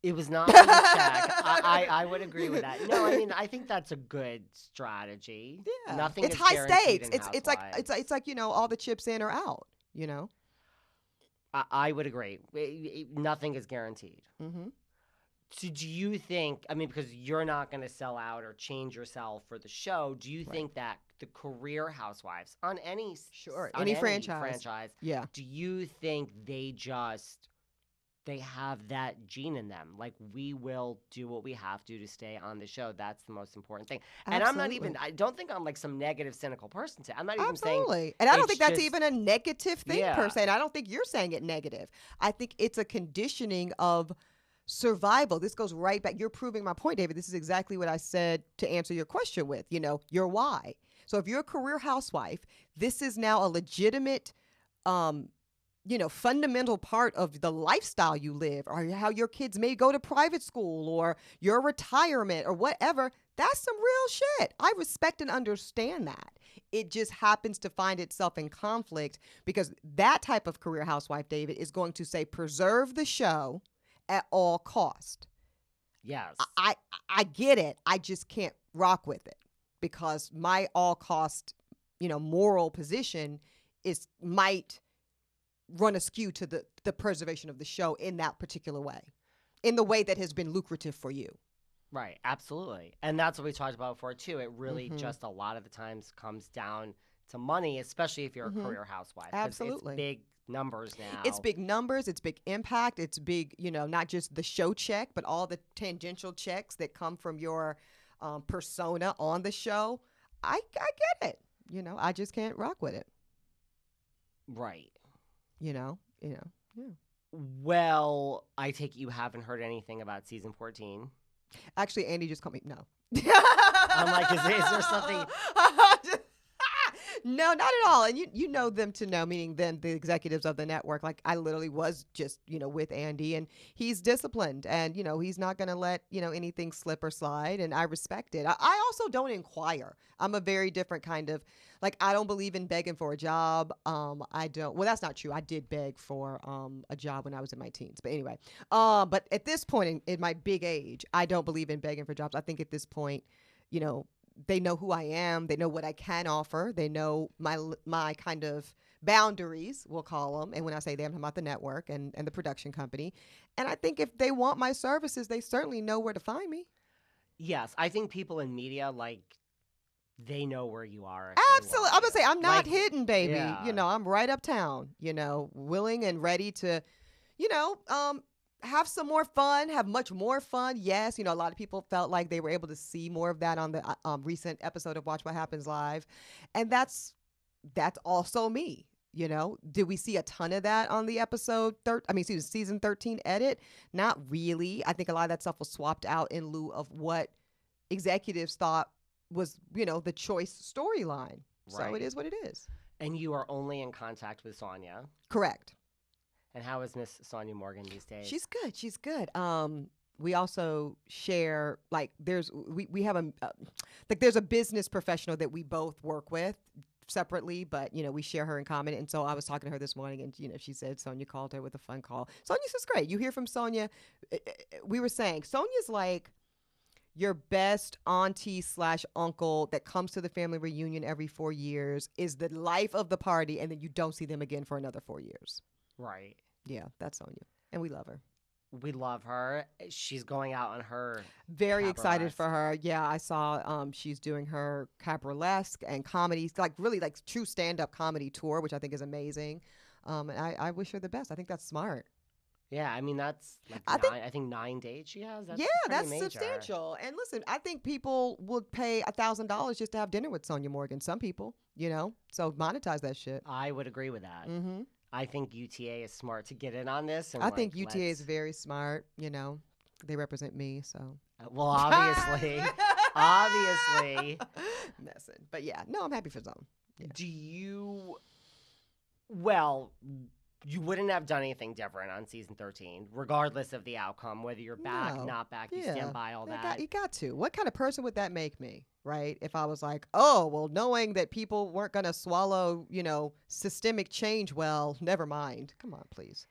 It was not for the check. I would agree with that. No, I mean, I think that's a good strategy. Yeah. Nothing It's is high guaranteed stakes. in Housewives. It's like, all the chips in or out, you know? I would agree. Nothing is guaranteed. Mm-hmm. So do you think, I mean, because you're not going to sell out or change yourself for the show, do you think that the career housewives on any Any franchise. Yeah. do you think they have that gene in them? Like, we will do what we have to stay on the show. That's the most important thing. And I don't think I'm like some negative, cynical person. I'm not even saying. And I don't think that's even a negative thing per Yeah. se. And I don't think you're saying it negative. I think it's a conditioning of survival. This goes right back. You're proving my point, David. This is exactly what I said to answer your question with, your why. So if you're a career housewife, this is now a legitimate, fundamental part of the lifestyle you live, or how your kids may go to private school, or your retirement, or whatever. That's some real shit. I respect and understand that. It just happens to find itself in conflict because that type of career housewife, David, is going to say, preserve the show at all cost. Yes. I get it. I just can't rock with it because my all cost, moral position might run askew to the preservation of the show in that particular way, in the way that has been lucrative for you. Right. Absolutely. And that's what we talked about before too. It really just a lot of the times comes down to money, especially if you're a career housewife. Absolutely. It's big numbers now. It's big numbers. It's big impact. It's big, not just the show check, but all the tangential checks that come from your persona on the show. I get it. I just can't rock with it. Right. Yeah. Well, I take it you haven't heard anything about season 14. Actually, Andy just called me. No. I'm like, is there something? No, not at all. And you know them to know, meaning them, the executives of the network. Like, I literally was just, with Andy, and he's disciplined, and, he's not going to let, anything slip or slide. And I respect it. I also don't inquire. I'm a very different kind of, like, I don't believe in begging for a job. I don't. Well, that's not true. I did beg for a job when I was in my teens. But anyway, but at this point in my big age, I don't believe in begging for jobs. I think at this point, they know who I am. They know what I can offer. They know my kind of boundaries, we'll call them. And when I say them, I'm about the network and the production company. And I think if they want my services, they certainly know where to find me. Yes. I think people in media, like, they know where you are. Absolutely. I'm going to say, I'm not hidden, baby. Yeah. I'm right uptown, willing and ready to, have some more fun, have much more fun. Yes, a lot of people felt like they were able to see more of that on the recent episode of Watch What Happens Live. And that's also me, Did we see a ton of that on the season 13 edit? Not really. I think a lot of that stuff was swapped out in lieu of what executives thought was, the choice storyline. Right. So it is what it is. And you are only in contact with Sonia. Correct. And how is Miss Sonia Morgan these days? She's good. We also share, like, we have there's a business professional that we both work with separately, but we share her in common. And so I was talking to her this morning, and she said Sonia called her with a fun call. Sonia's just great. You hear from Sonia. We were saying Sonia's like your best auntie / uncle that comes to the family reunion every 4 years, is the life of the party, and then you don't see them again for another 4 years. Right. Yeah, that's Sonia. And we love her. We love her. She's going out on her very excited for her. Yeah, I saw she's doing her cabaret-esque and comedy, like really like true stand-up comedy tour, which I think is amazing. And I wish her the best. I think that's smart. Yeah, I mean, that's like I think 9 dates she has. That's major. Substantial. And listen, I think people would pay $1,000 just to have dinner with Sonia Morgan. Some people, so monetize that shit. I would agree with that. Mm-hmm. I think UTA is smart to get in on this. And I think UTA is very smart. They represent me, so. Well, obviously. Obviously. Messing. But yeah, no, I'm happy for them. Yeah. You wouldn't have done anything different on season 13, regardless of the outcome, whether you're back, not back, you stand by all that. You got to. What kind of person would that make me, right? If I was like, oh, well, knowing that people weren't going to swallow, systemic change, well, never mind. Come on, please.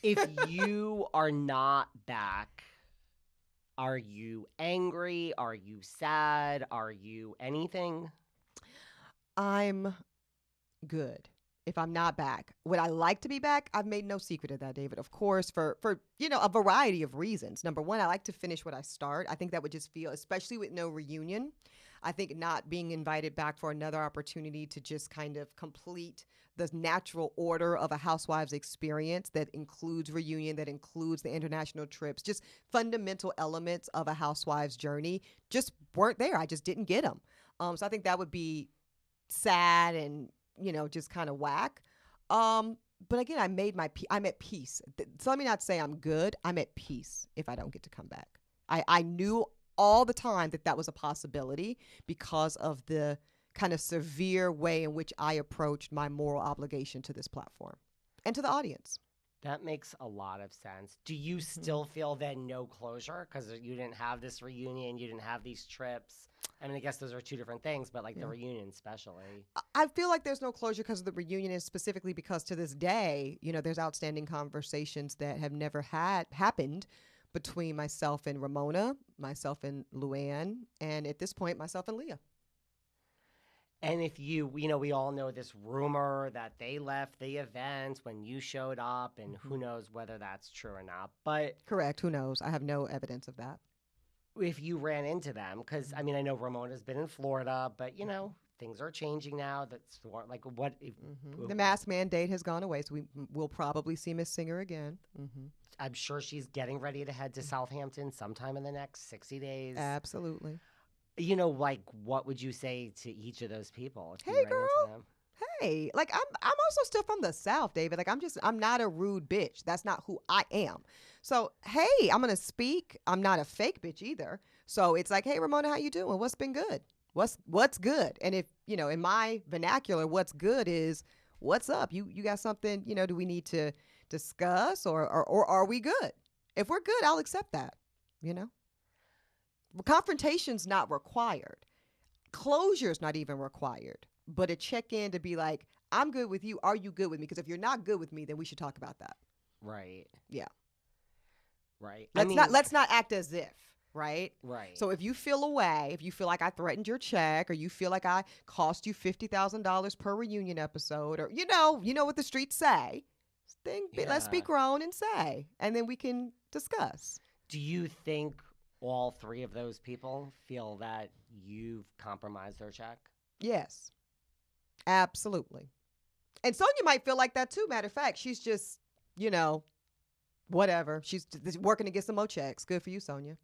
If you are not back, are you angry? Are you sad? Are you anything? I'm good if I'm not back. Would I like to be back? I've made no secret of that, David. Of course, for a variety of reasons. Number one, I like to finish what I start. I think that would just feel, especially with no reunion, I think not being invited back for another opportunity to just kind of complete the natural order of a housewives experience that includes reunion, that includes the international trips, just fundamental elements of a housewives journey just weren't there. I just didn't get them. So I think that would be sad and just kind of whack. But again, I'm at peace. So let me not say I'm good. I'm at peace if I don't get to come back. I knew all the time that was a possibility because of the kind of severe way in which I approached my moral obligation to this platform and to the audience. That makes a lot of sense. Do you still feel then no closure because you didn't have this reunion, you didn't have these trips? I mean, I guess those are two different things, but the reunion especially. I feel like there's no closure because of the reunion, is specifically because to this day, there's outstanding conversations that have never happened between myself and Ramona, myself and Luann, and at this point, myself and Leah. And if we all know this rumor that they left the event when you showed up, and who knows whether that's true or not. But correct, who knows? I have no evidence of that. If you ran into them, because I know Ramona's been in Florida, but things are changing now. That's what the mask mandate has gone away, so we'll probably see Miss Singer again. I'm sure she's getting ready to head to Southampton sometime in the next 60 days. Absolutely. What would you say to each of those people? Hey, girl. Hey, I'm also still from the South, David. I'm not a rude bitch. That's not who I am. So, hey, I'm going to speak. I'm not a fake bitch either. So it's like, hey, Ramona, how you doing? What's been good? What's good? And if, in my vernacular, what's good is what's up? You got something, do we need to discuss or are we good? If we're good, I'll accept that, Confrontation's not required. Closure's not even required. But a check-in to be like, I'm good with you. Are you good with me? Because if you're not good with me, then we should talk about that. Right. Yeah. Right. Let's not act as if, right? Right. So if you feel away, if you feel like I threatened your check, or you feel like I cost you $50,000 per reunion episode, or you know what the streets say, then let's be grown and say, and then we can discuss. Do you think all three of those people feel that you've compromised their check? Yes. Absolutely. And Sonia might feel like that too. Matter of fact, she's just, whatever. She's working to get some more checks. Good for you, Sonia.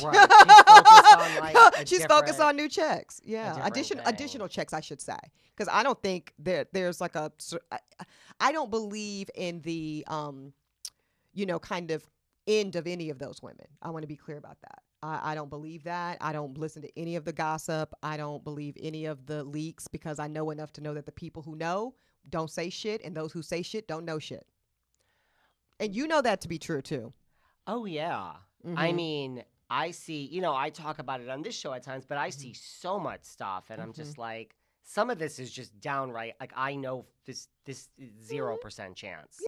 Right. She's focused on new checks. Yeah. Additional checks, I should say. Because I don't think there's I don't believe in the, kind of end of any of those women. I want to be clear about that. I don't believe that. I don't listen to any of the gossip. I don't believe any of the leaks because I know enough to know that the people who know don't say shit, and those who say shit don't know shit. And you know that to be true too. Oh, yeah. I see, I talk about it on this show at times, but I see so much stuff, and I'm just like, some of this is just downright, I know this 0% chance.